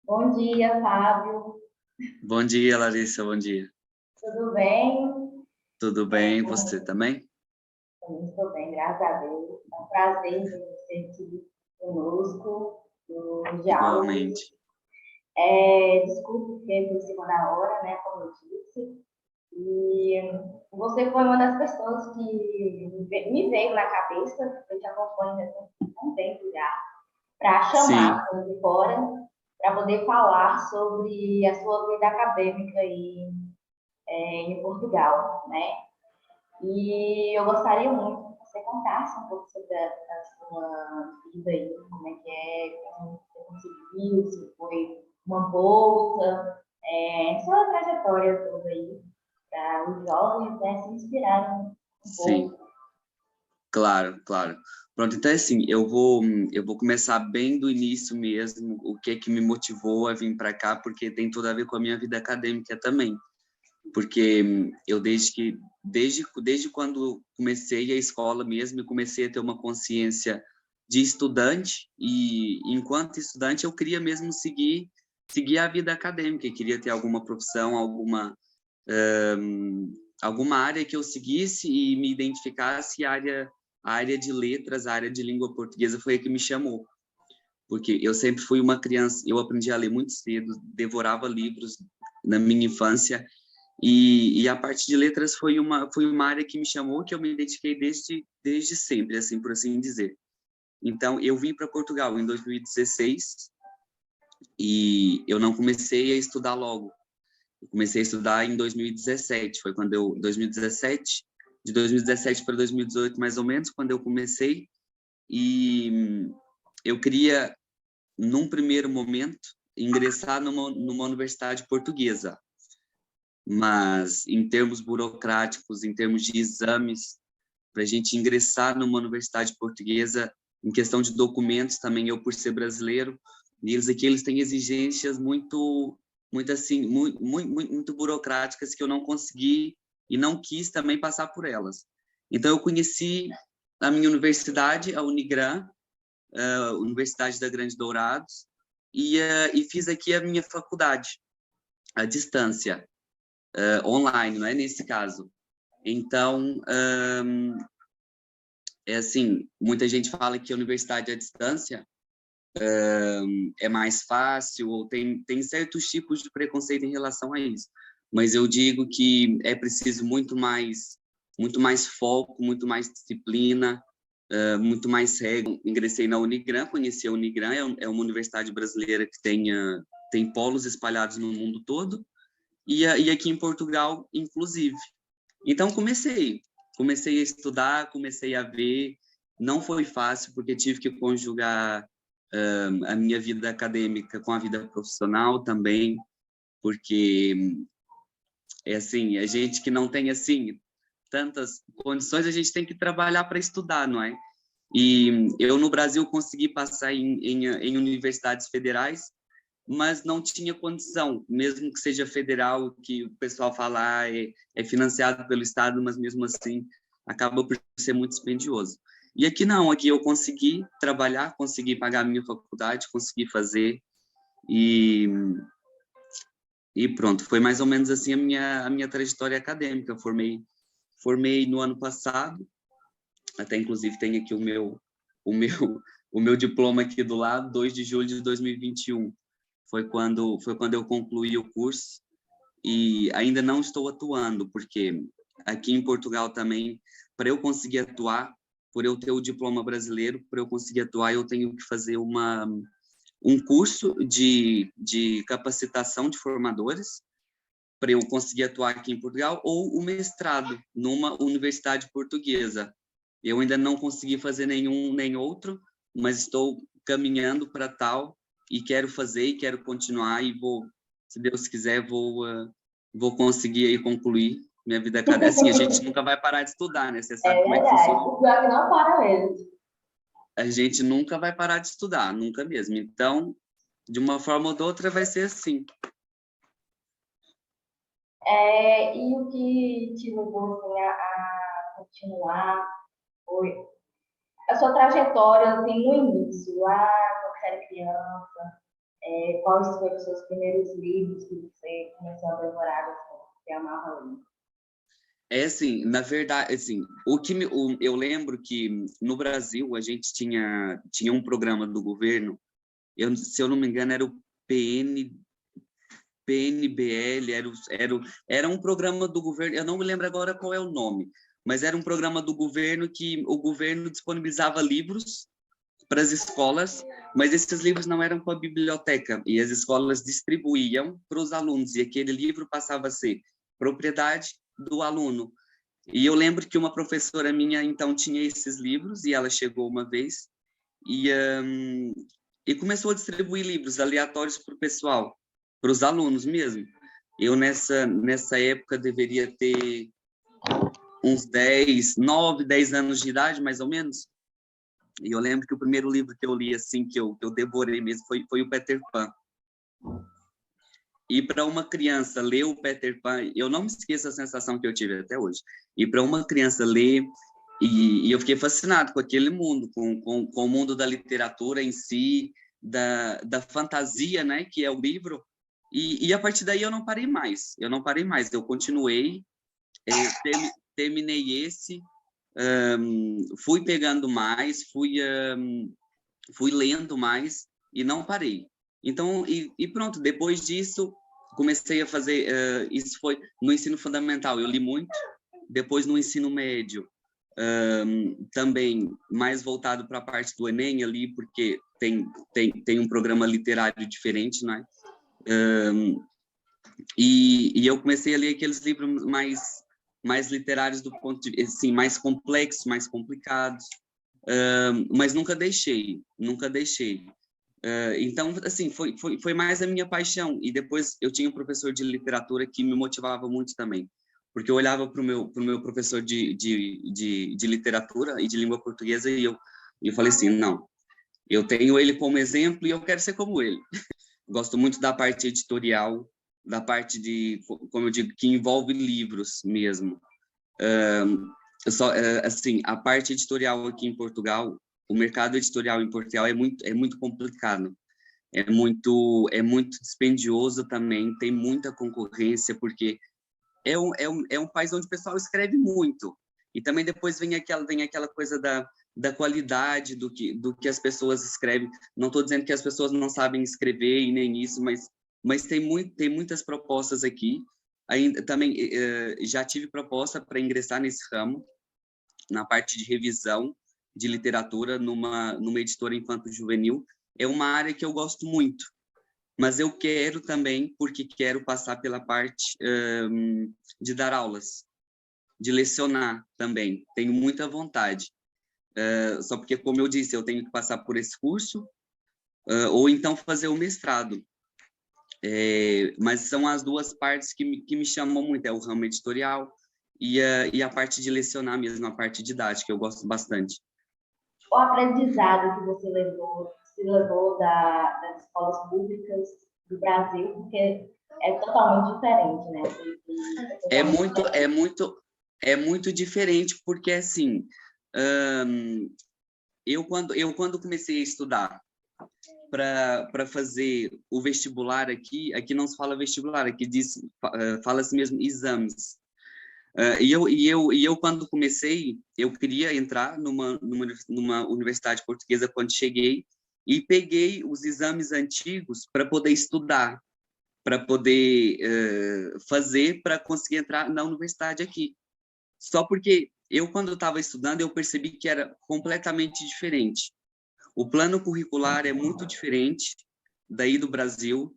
Bom dia, Fábio. Bom dia, Larissa, bom dia. Tudo bem? Tudo bem, você também? Também estou bem, graças a Deus. É um prazer ter você aqui conosco no diálogo. Igualmente. Desculpe porque foi em cima da hora, né, como eu disse. E você foi uma das pessoas que me veio na cabeça, eu te acompanho há um tempo já, para chamar Sim, de fora, para poder falar sobre a sua vida acadêmica aí, em Portugal, né? E eu gostaria muito que você contasse um pouco sobre a sua vida aí, como é que é, como você conseguiu, se foi uma bolsa, sua trajetória toda aí, para os jovens, né, se inspirarem um sim, pouco. claro, claro. Pronto, então assim, eu vou começar bem do início mesmo, o que é que me motivou a vir para cá, porque tem tudo a ver com a minha vida acadêmica também. Porque eu desde quando comecei a escola mesmo, eu comecei a ter uma consciência de estudante e enquanto estudante eu queria mesmo seguir a vida acadêmica, eu queria ter alguma profissão, alguma área que eu seguisse e me identificasse, a área de letras, a área de língua portuguesa foi a que me chamou, porque eu sempre fui uma criança, eu aprendi a ler muito cedo, devorava livros na minha infância, e a parte de letras foi uma área que me chamou, que eu me identifiquei desde sempre, assim, por assim dizer. Então, eu vim para Portugal em 2016 e eu não comecei a estudar logo. Eu comecei a estudar em 2017, foi quando eu, 2017, de 2017 para 2018 mais ou menos, quando eu comecei, e eu queria, num primeiro momento, ingressar numa universidade portuguesa, mas em termos burocráticos, em termos de exames, para a gente ingressar numa universidade portuguesa, em questão de documentos também, eu por ser brasileiro, e eles aqui eles têm exigências muito assim, muito burocráticas que eu não consegui e não quis também passar por elas. Então eu conheci a minha universidade, a Unigran, a Universidade da Grande Dourados, e fiz aqui a minha faculdade, à distância, online, não é nesse caso. Então, é assim, muita gente fala que a universidade à distância é mais fácil, ou tem certos tipos de preconceito em relação a isso. Mas eu digo que é preciso muito mais foco, muito mais disciplina, muito mais regra. Ingressei na Unigran, conheci a Unigran, é uma universidade brasileira que tem polos espalhados no mundo todo, e aqui em Portugal, inclusive. Então comecei a estudar, comecei a ver, não foi fácil porque tive que conjugar a minha vida acadêmica com a vida profissional também, porque é assim, a gente que não tem assim tantas condições, a gente tem que trabalhar para estudar, não é? E eu no Brasil consegui passar em universidades federais, mas não tinha condição, mesmo que seja federal, que o pessoal fala é financiado pelo Estado, mas mesmo assim acaba por ser muito dispendioso. E aqui não, aqui eu consegui trabalhar, consegui pagar a minha faculdade, consegui fazer e, e pronto, foi mais ou menos assim a minha trajetória acadêmica. Formei no ano passado, até inclusive tem aqui o meu, o meu diploma aqui do lado, 2 de julho de 2021. Foi quando eu concluí o curso e ainda não estou atuando, porque aqui em Portugal também, para eu conseguir atuar, por eu ter o diploma brasileiro, para eu conseguir atuar, eu tenho que fazer um curso de capacitação de formadores, para eu conseguir atuar aqui em Portugal, ou o mestrado numa universidade portuguesa. Eu ainda não consegui fazer nenhum nem outro, mas estou caminhando para tal e quero fazer e quero continuar e vou, se Deus quiser, vou conseguir aí concluir minha vida acadêmica. Assim, a gente nunca vai parar de estudar, né? Você sabe É como é que verdade. funciona. O pior é que não para mesmo. A gente nunca vai parar de estudar, nunca mesmo. Então, de uma forma ou de outra, vai ser assim. E o que te levou assim, a continuar foi a sua trajetória assim, no início, lá quando você era criança? Quais foram os seus primeiros livros que você começou a devorar, assim, que você amava ler? É assim, na verdade, assim, eu lembro que no Brasil a gente tinha um programa do governo, se eu não me engano era o PNBL, era um programa do governo, eu não me lembro agora qual é o nome, mas era um programa do governo que o governo disponibilizava livros para as escolas, mas esses livros não eram para a biblioteca, e as escolas distribuíam para os alunos, e aquele livro passava a ser propriedade do aluno. E eu lembro que uma professora minha, então, tinha esses livros, e ela chegou uma vez e, e começou a distribuir livros aleatórios para o pessoal, para os alunos mesmo. Eu, nessa época, deveria ter uns 10 anos de idade, mais ou menos. E eu lembro que o primeiro livro que eu li, assim, que eu devorei mesmo, foi o Peter Pan. E para uma criança ler o Peter Pan, eu não me esqueço a sensação que eu tive até hoje. E para uma criança ler, e eu fiquei fascinado com aquele mundo, com o mundo da literatura em si, da fantasia, né, que é o livro. E a partir daí eu não parei mais. Eu continuei, terminei esse, fui pegando mais, fui lendo mais e não parei. Então, e pronto, depois disso, comecei a fazer, isso foi no ensino fundamental, eu li muito, depois no ensino médio, também mais voltado para a parte do Enem ali, porque tem um programa literário diferente, né? E eu comecei a ler aqueles livros mais literários do ponto de vista, assim, mais complexos, mais complicados, mas nunca deixei. Então, assim, foi mais a minha paixão. E depois eu tinha um professor de literatura que me motivava muito também, porque eu olhava para o meu professor de literatura e de língua portuguesa e eu falei assim, não, eu tenho ele como exemplo e eu quero ser como ele. Gosto muito da parte editorial, da parte como eu digo, que envolve livros mesmo. Assim, a parte editorial aqui em Portugal, o mercado editorial em Portugal é muito complicado, é muito dispendioso também, tem muita concorrência, porque é um país onde o pessoal escreve muito, e também depois vem aquela coisa da qualidade do que as pessoas escrevem. Não estou dizendo que as pessoas não sabem escrever e nem isso, mas tem muitas propostas aqui. Ainda também já tive proposta para ingressar nesse ramo, na parte de revisão de literatura numa editora infanto-juvenil. É uma área que eu gosto muito, mas eu quero também, porque quero passar pela parte de dar aulas, de lecionar também. Tenho muita vontade. Só porque, como eu disse, eu tenho que passar por esse curso, ou então fazer o mestrado. Mas são as duas partes que me chamam muito, é o ramo editorial e a parte de lecionar mesmo, a parte didática, eu gosto bastante. O aprendizado que você levou das escolas públicas do Brasil, porque é totalmente diferente, né? É muito, é muito, é muito diferente, porque assim, eu quando comecei a estudar para fazer o vestibular aqui não se fala vestibular, aqui fala-se mesmo exames. E eu quando comecei, eu queria entrar numa universidade portuguesa quando cheguei, e peguei os exames antigos para poder estudar, para poder fazer, para conseguir entrar na universidade aqui. Só porque eu, quando estava estudando, eu percebi que era completamente diferente. O plano curricular é muito diferente daí do Brasil.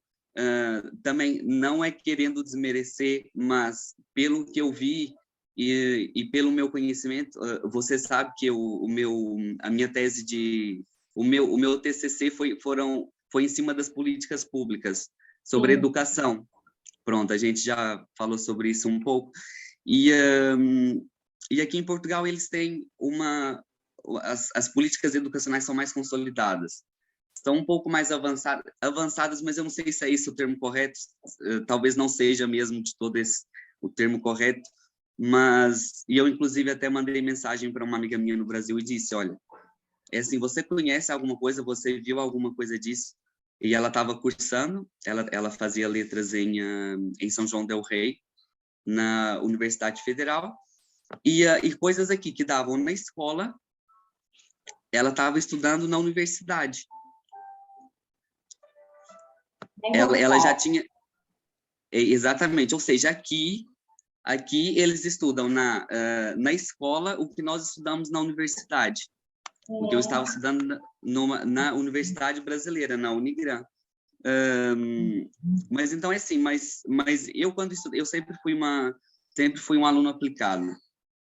Também não é querendo desmerecer, mas pelo que eu vi e pelo meu conhecimento, você sabe que a minha tese o meu TCC foi em cima das políticas públicas sobre Sim. educação. Pronto, a gente já falou sobre isso um pouco. E aqui em Portugal eles têm as políticas educacionais são mais consolidadas, estão um pouco mais avançadas, mas eu não sei se é esse o termo correto, talvez não seja mesmo de todo esse o termo correto, e eu inclusive até mandei mensagem para uma amiga minha no Brasil e disse, olha, é assim, você conhece alguma coisa, você viu alguma coisa disso? e ela estava cursando, ela fazia letras em São João del Rei, na Universidade Federal, e coisas aqui que davam na escola, ela estava estudando na universidade. Ela já tinha... Exatamente, ou seja, aqui eles estudam na escola o que nós estudamos na universidade. Porque eu estava estudando na Universidade Brasileira, na Unigran. Mas então é assim, mas eu quando estudei, eu sempre fui um aluno aplicado.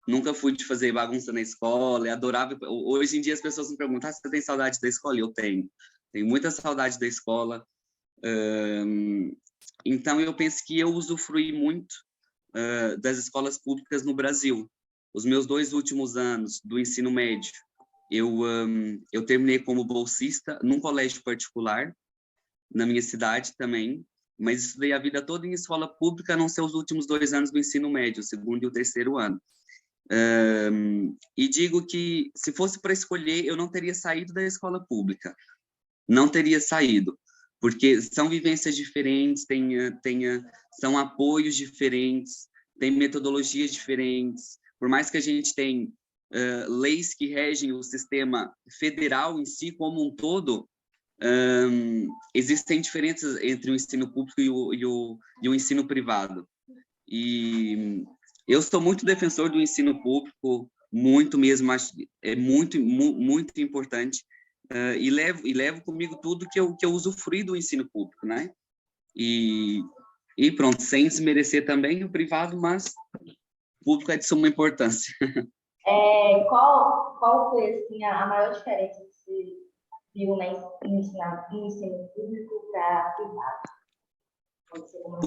Nunca fui de fazer bagunça na escola, eu adorava. Hoje em dia as pessoas me perguntam: você tem saudade da escola? Eu tenho muita saudade da escola. Então eu penso que eu usufruí muito das escolas públicas no Brasil. Os meus 2 últimos anos do ensino médio, eu terminei como bolsista num colégio particular, na minha cidade também, mas estudei a vida toda em escola pública, a não ser os últimos 2 anos do ensino médio, o 2º e o 3º ano. E digo que, se fosse para escolher, eu não teria saído da escola pública. Não teria saído, porque são vivências diferentes, são apoios diferentes, tem metodologias diferentes. Por mais que a gente tenha leis que regem o sistema federal em si como um todo, existem diferenças entre o ensino público e o ensino privado. E eu sou muito defensor do ensino público, muito mesmo, acho que é muito importante, e levo comigo tudo que eu usufruí do ensino público, né? E pronto, sem desmerecer também o privado, mas o público é de suma importância. Qual foi assim, a maior diferença que você viu no ensino público para privado?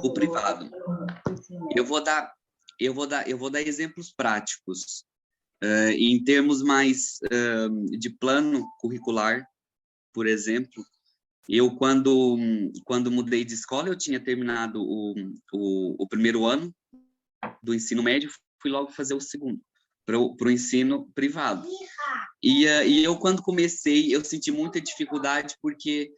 O privado. Eu vou dar exemplos práticos. Em termos mais de plano curricular, por exemplo, eu quando mudei de escola, eu tinha terminado o 1º ano do ensino médio, fui logo fazer o 2º, para o ensino privado. E eu, quando comecei, eu senti muita dificuldade, porque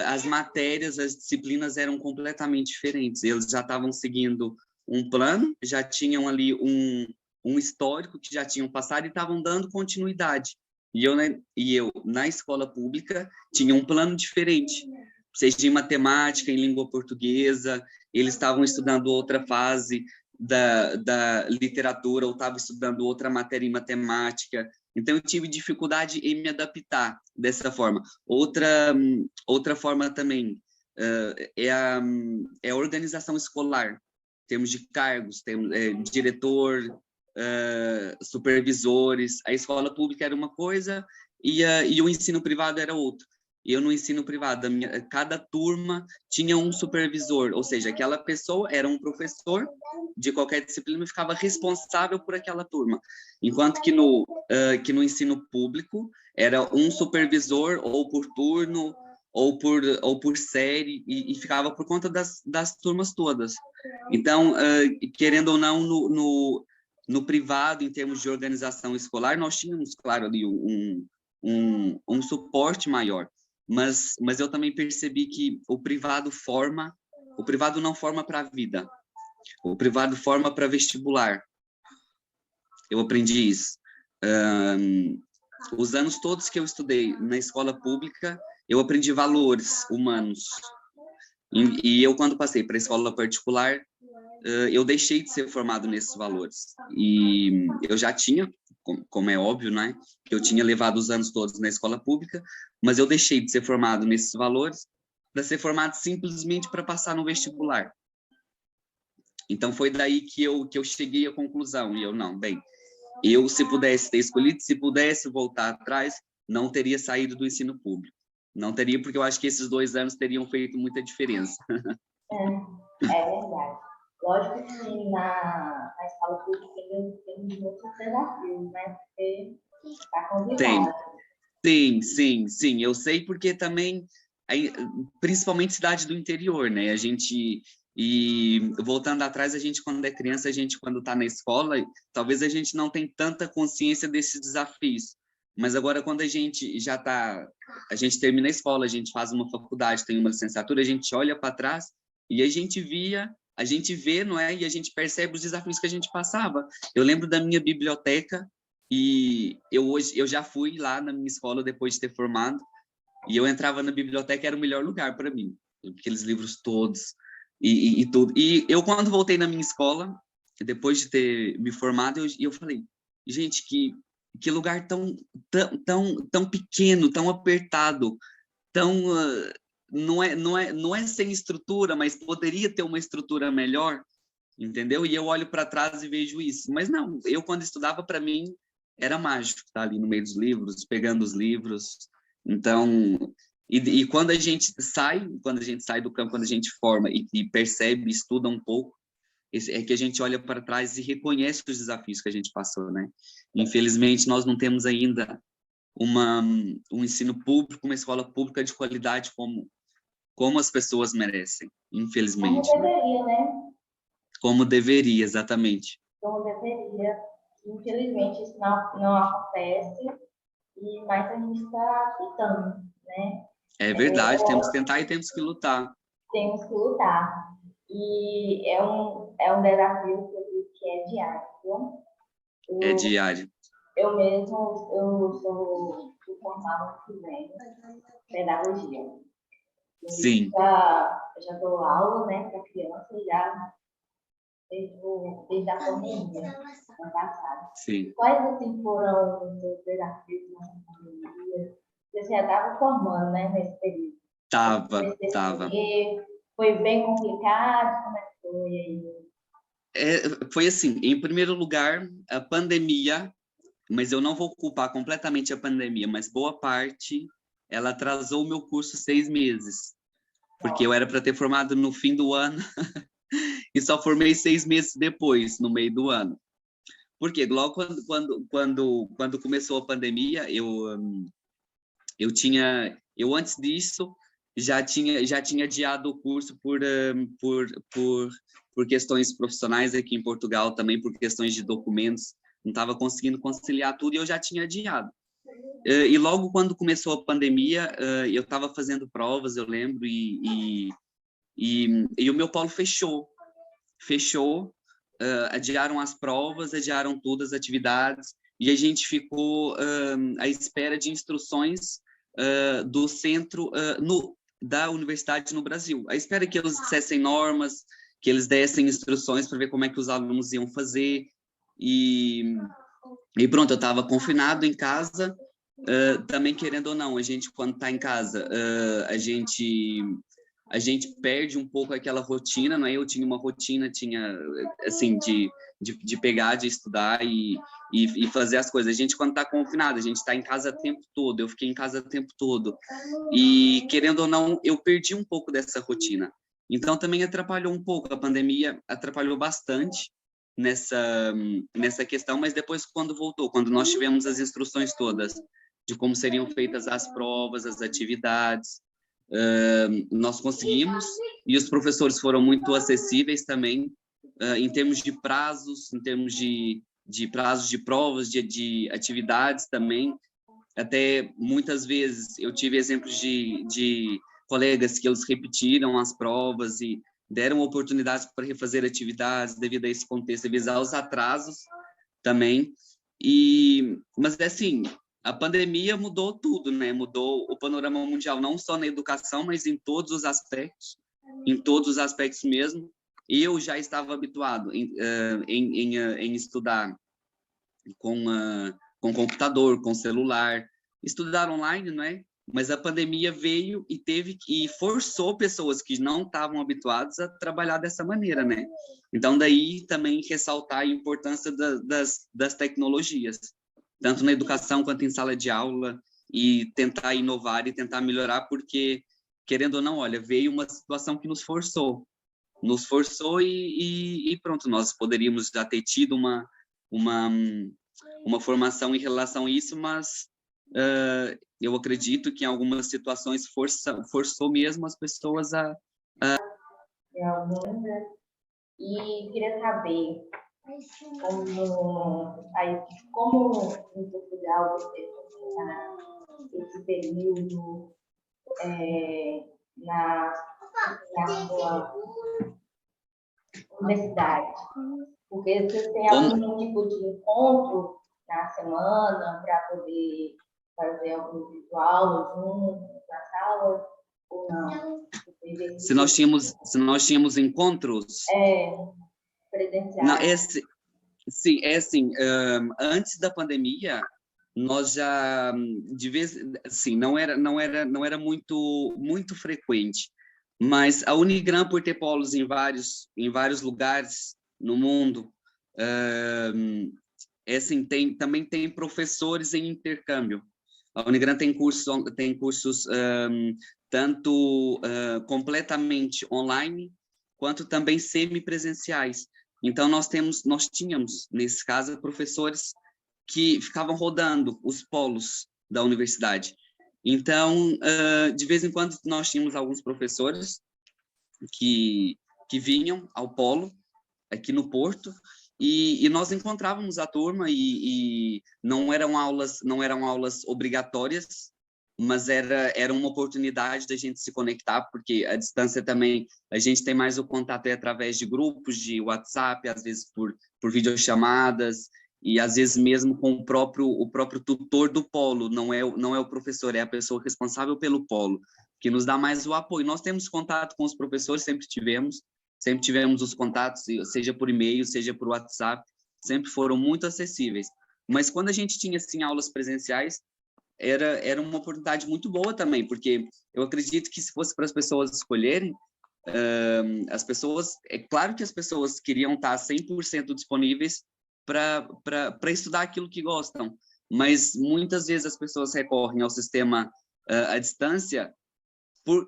as matérias, as disciplinas eram completamente diferentes. Eles já estavam seguindo um plano, já tinham ali um histórico que já tinham passado e estavam dando continuidade. E eu, na escola pública, tinha um plano diferente. Seja em matemática, em língua portuguesa, eles estavam estudando outra fase da literatura, ou estavam estudando outra matéria em matemática. Então, eu tive dificuldade em me adaptar dessa forma. Outra forma também é a organização escolar, em termos de cargos, temos diretor, supervisores. A escola pública era uma coisa e o ensino privado era outro. Eu, no ensino privado, cada turma tinha um supervisor, ou seja, aquela pessoa era um professor de qualquer disciplina e ficava responsável por aquela turma. Enquanto que no ensino público era um supervisor, ou por turno, ou por série, e ficava por conta das turmas todas. Então, querendo ou não, no privado, em termos de organização escolar, nós tínhamos, claro, ali um suporte maior. Mas eu também percebi que o privado não forma para a vida. O privado forma para vestibular. Eu aprendi isso. Os anos todos que eu estudei na escola pública, eu aprendi valores humanos. E eu, quando passei para a escola particular, eu deixei de ser formado nesses valores. E eu já tinha, como é óbvio, né, que eu tinha levado os anos todos na escola pública, mas eu deixei de ser formado nesses valores para ser formado simplesmente para passar no vestibular. Então, foi daí que eu cheguei à conclusão. E eu, não, bem, eu, se pudesse ter escolhido, se pudesse voltar atrás, não teria saído do ensino público. Não teria, porque eu acho que esses 2 anos teriam feito muita diferença. É verdade. Lógico que na escola pública tem muitos desafios, né? Porque está complicado. Sim. Eu sei, porque também, principalmente cidade do interior, né? A gente... E voltando atrás, a gente, quando é criança, quando está na escola, talvez a gente não tenha tanta consciência desses desafios. Mas agora, quando a gente já está, a gente termina a escola, a gente faz uma faculdade, tem uma licenciatura, a gente olha para trás e a gente vê, não é? E a gente percebe os desafios que a gente passava. Eu lembro da minha biblioteca e eu já fui lá na minha escola depois de ter formado e eu entrava na biblioteca, era o melhor lugar para mim, aqueles livros todos e tudo. E eu, quando voltei na minha escola, depois de ter me formado, eu falei, gente, que lugar tão pequeno, tão apertado, tão não é sem estrutura, mas poderia ter uma estrutura melhor, entendeu? E eu olho para trás e vejo isso. Mas não, eu quando estudava, para mim era mágico estar ali no meio dos livros, pegando os livros. Então, e quando a gente sai do campo, quando a gente forma e percebe, estuda um pouco, é que a gente olha para trás e reconhece os desafios que a gente passou, né? Infelizmente, nós não temos ainda um ensino público, uma escola pública de qualidade como as pessoas merecem, Como infelizmente, né? deveria, né? Como deveria, exatamente. Como deveria. Infelizmente, isso não acontece, mas a gente está tentando, né? É verdade, temos que tentar e temos que lutar. Temos que lutar. E é um desafio que eu digo que é diário, viu? É Eu, diário. eu mesmo, eu sou formada no que vem, pedagogia. Sim, Já dou aula, né, para criança já desde a pandemia, ano passado. sim. Quais, assim, foram os seus desafios na pandemia? Você já estava formando, né, nesse período? Tava. Foi bem complicado? Como é que foi aí? Foi assim, em primeiro lugar, a pandemia, mas eu não vou culpar completamente a pandemia, mas boa parte, ela atrasou o meu curso 6 meses, porque eu era para ter formado no fim do ano e só formei 6 meses depois, no meio do ano. Porque logo quando começou a pandemia, eu antes disso já tinha adiado o curso por questões profissionais aqui em Portugal, também por questões de documentos, não estava conseguindo conciliar tudo e eu já tinha adiado. E logo quando começou a pandemia, eu estava fazendo provas, eu lembro, e o meu polo fechou, adiaram as provas, adiaram todas as atividades, e a gente ficou à espera de instruções do centro da universidade no Brasil, à espera que eles dissessem normas, que eles dessem instruções para ver como é que os alunos iam fazer, e, e pronto, eu estava confinado em casa, também querendo ou não, a gente quando está em casa, a gente perde um pouco aquela rotina, não é? Eu tinha uma rotina, assim, de pegar, de estudar e fazer as coisas. A gente, quando está confinado, a gente está em casa o tempo todo, eu fiquei em casa o tempo todo. E, querendo ou não, eu perdi um pouco dessa rotina. Então, também atrapalhou um pouco, a pandemia atrapalhou bastante nessa questão, mas depois, quando voltou, quando nós tivemos as instruções todas de como seriam feitas as provas, as atividades, nós conseguimos, e os professores foram muito acessíveis também, em termos de prazos, em termos de prazos de provas, de atividades também. Até muitas vezes eu tive exemplos de colegas que eles repetiram as provas e deram oportunidades para refazer atividades devido a esse contexto, devido aos atrasos também. Mas assim, a pandemia mudou tudo, né? Mudou o panorama mundial, não só na educação, mas em todos os aspectos mesmo. Eu já estava habituado em estudar com computador, com celular, estudar online, não é? Mas a pandemia veio e forçou pessoas que não estavam habituadas a trabalhar dessa maneira, né? Então, daí também ressaltar a importância das tecnologias, tanto na educação quanto em sala de aula, e tentar inovar e tentar melhorar, porque, querendo ou não, olha, veio uma situação que nos forçou e pronto, nós poderíamos já ter tido uma, uma formação em relação a isso, mas eu acredito que em algumas situações forçou mesmo as pessoas Tem algum, né? E queria saber como, aí, como em Portugal você passar esse período na sua universidade? Porque você tem algum tipo de encontro na semana para poder fazer algum visual junto na sala ou não? Se nós tínhamos encontros? Presenciais. Não, sim, é assim, antes da pandemia, nós já, de vez, assim, não era muito frequente, mas a Unigran, por ter polos em vários lugares no mundo, assim, também tem professores em intercâmbio. A Unigran tem cursos tanto completamente online, quanto também semipresenciais. Então, nós tínhamos, nesse caso, professores que ficavam rodando os polos da universidade. Então, de vez em quando, nós tínhamos alguns professores que vinham ao polo, aqui no Porto, e nós encontrávamos a turma, e não eram aulas obrigatórias, mas era uma oportunidade da gente se conectar, porque a distância também, a gente tem mais o contato através de grupos de WhatsApp, às vezes por videochamadas, e às vezes mesmo com o próprio tutor do polo, não é o professor, é a pessoa responsável pelo polo, que nos dá mais o apoio. Nós temos contato com os professores, sempre tivemos os contatos, seja por e-mail, seja por WhatsApp, sempre foram muito acessíveis. Mas quando a gente tinha, assim, aulas presenciais, era uma oportunidade muito boa também, porque eu acredito que se fosse para as pessoas escolherem, é claro que as pessoas queriam estar 100% disponíveis para estudar aquilo que gostam, mas muitas vezes as pessoas recorrem ao sistema à distância por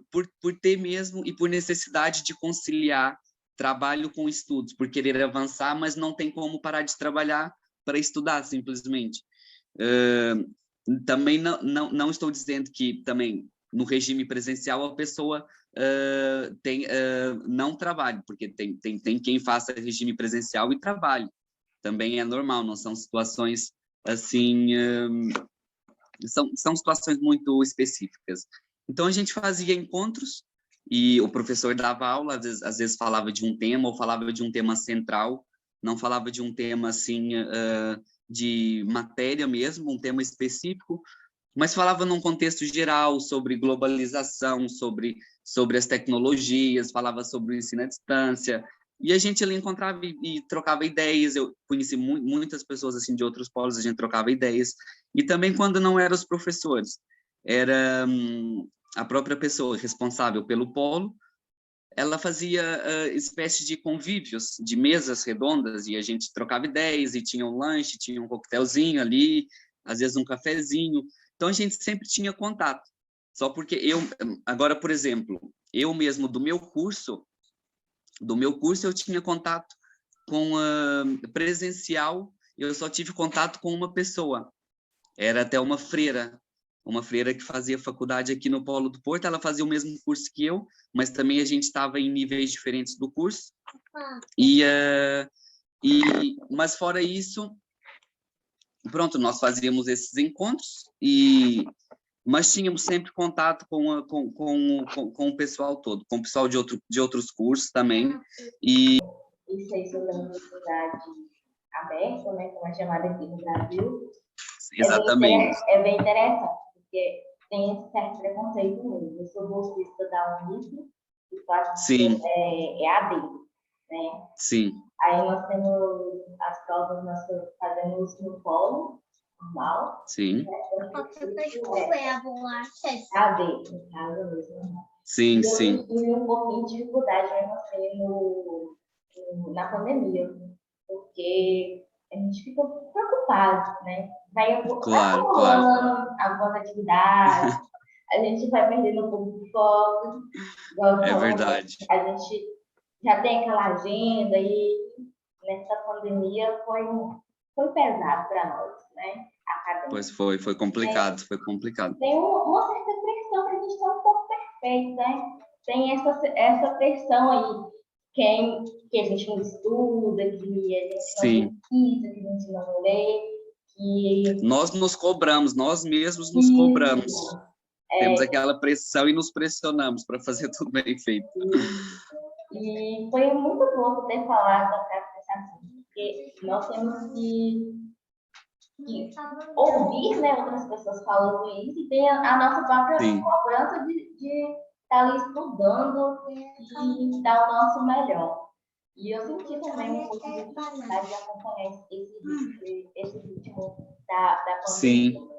ter mesmo e por necessidade de conciliar trabalho com estudos, por querer avançar, mas não tem como parar de trabalhar para estudar, simplesmente. Também não estou dizendo que também no regime presencial a pessoa não trabalhe, porque tem quem faça regime presencial e trabalhe. Também é normal, não são situações assim, são situações muito específicas. Então, a gente fazia encontros e o professor dava aula, às vezes falava de um tema, ou falava de um tema central, não falava de um tema, assim, de matéria mesmo, um tema específico, mas falava num contexto geral sobre globalização, sobre as tecnologias, falava sobre o ensino à distância, e a gente ali encontrava e trocava ideias. Eu conheci muitas pessoas assim de outros polos, a gente trocava ideias. E também quando não eram os professores, era a própria pessoa responsável pelo polo, ela fazia espécie de convívios, de mesas redondas, e a gente trocava ideias, e tinha um lanche, tinha um coquetelzinho ali, às vezes um cafezinho. Então, a gente sempre tinha contato. Só porque agora, por exemplo, eu mesmo, do meu curso, eu tinha contato com presencial, eu só tive contato com uma pessoa. Era até uma freira que fazia faculdade aqui no Polo do Porto. Ela fazia o mesmo curso que eu, mas também a gente estava em níveis diferentes do curso. Mas fora isso, pronto, nós fazíamos esses encontros, mas tínhamos sempre contato com o pessoal todo, com o pessoal de outros cursos também. Isso aí sobre a universidade aberta, né, como é chamada aqui no Brasil. Exatamente. É bem interessante, porque tem esse certo preconceito mesmo. Eu sou bolsista da Unisc, e faço EAD, né? Sim. Aí nós temos as provas, nós fazemos no polo, normal. Sim. EAD, no caso mesmo. Sim, e sim. Eu tive um pouquinho de dificuldade mesmo assim na pandemia, porque a gente fica preocupado, né? Vai acumulando algumas atividades, a gente vai perdendo um pouco de foco. É verdade. A gente já tem aquela agenda e nessa pandemia foi pesado para nós, né? Pois foi complicado, foi complicado. Tem uma certa pressão para a gente estar um pouco perfeito, né? Tem essa pressão aí, que a gente não estuda, que a gente não pesquisa, que a gente não lê, E Nós nos cobramos, nós mesmos nos cobramos. isso, Temos aquela pressão e nos pressionamos para fazer tudo bem feito. e foi muito bom ter falado da procrastinação, porque nós temos que ouvir, né, outras pessoas falando isso e tem a nossa própria Sim. cobrança de estar ali estudando e dar o nosso melhor. E eu senti também um pouco de dificuldade de acompanhar esse ritmo da Sim, pandemia.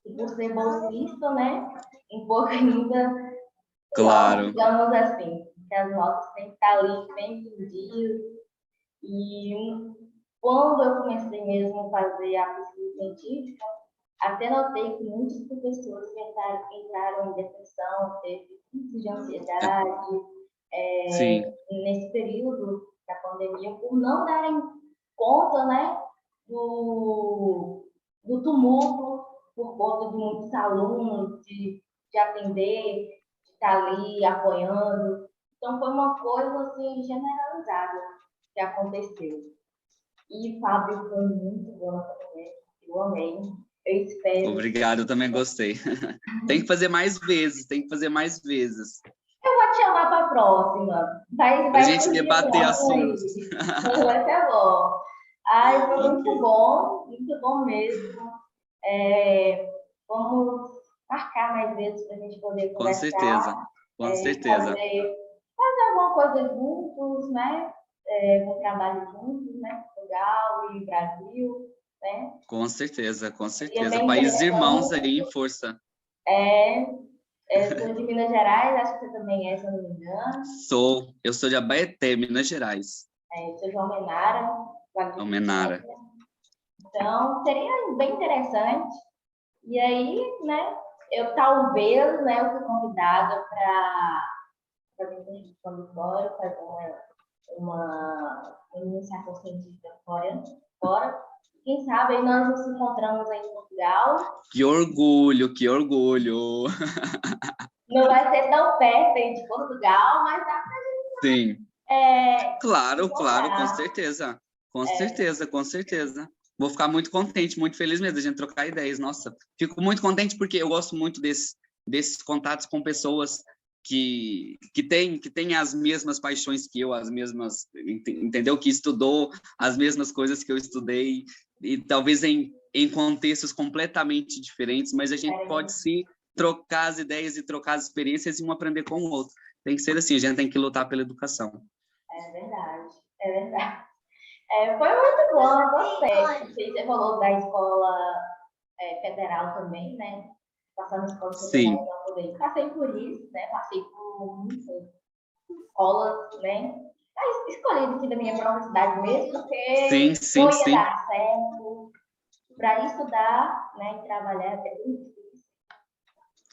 E por ser bolsista, né, um pouco ainda, claro. digamos assim, que as notas têm que estar ali sempre em dia. E quando eu comecei mesmo a fazer a pesquisa científica, até notei que muitos professores entraram em depressão, teve crise de É, ansiedade, sim, nesse período da pandemia, por não darem conta, né, do tumulto, por conta de muitos alunos, de atender, de estar ali apoiando. Então, foi uma coisa assim, generalizada que aconteceu. E Fábio foi muito bom na conversa, eu amei. Eu espero. obrigado, eu também gostei. Tem que fazer mais vezes, tem que fazer mais vezes. Eu vou te chamar para a próxima. Para a Vai gente surgir debater próximo assuntos. aí. Vai ser bom. Ai, foi Ok, muito bom mesmo. Vamos marcar mais vezes para a gente poder com certeza, conversar, com certeza, fazer alguma coisa juntos, né? Um trabalho juntos, né? Portugal e Brasil, né? com certeza, com Seria certeza. bem Países irmãos interessante. aí em força. É, sou de Minas Gerais, acho que você também é, se eu não me engano. Eu sou de Abaeté, Minas Gerais, Sou João Menara, Vale do Almenara. Ribeira. Então, seria bem interessante. E aí, né, eu talvez, né, eu fui convidada para fazer constituição do fórum, fazer uma iniciação científica fora. Quem sabe aí nós nos encontramos aí em Portugal. Que orgulho, que orgulho. Não vai ser tão perto aí de Portugal, mas dá Sim, para claro, claro, com encontrar. certeza. Com certeza, com certeza. Vou ficar muito contente, muito feliz mesmo de a gente trocar ideias. Nossa, fico muito contente porque eu gosto muito desses contatos com pessoas que têm as mesmas paixões que eu, as mesmas, entendeu? Que estudou as mesmas coisas que eu estudei, e talvez em contextos completamente diferentes, mas a gente pode se trocar as ideias e trocar as experiências e um aprender com o outro. Tem que ser assim, a gente tem que lutar pela educação. É verdade, é verdade. Foi muito bom, eu gostei. Você falou da escola federal também, né? Passar na escola federal, Sim, eu também passei por isso, né? Passei por muitas escolas, né? Mas escolhi aqui da minha própria cidade mesmo, sim, porque sim, não ia sim. dar certo para estudar, né? E trabalhar é muito difícil.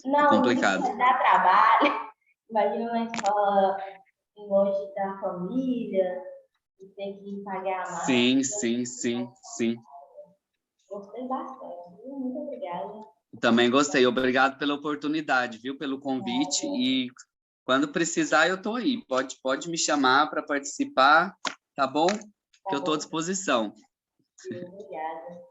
É Não, complicado. isso dá trabalho. Imagina uma escola longe da família, e ter que pagar mais. Sim, sim, sim, sim. Gostei bastante, viu? Muito obrigada. Também gostei. Obrigado pela oportunidade, viu? Pelo convite. E quando precisar, eu estou aí. Pode me chamar para participar, tá bom? Que Tá eu estou à bom, disposição. obrigada.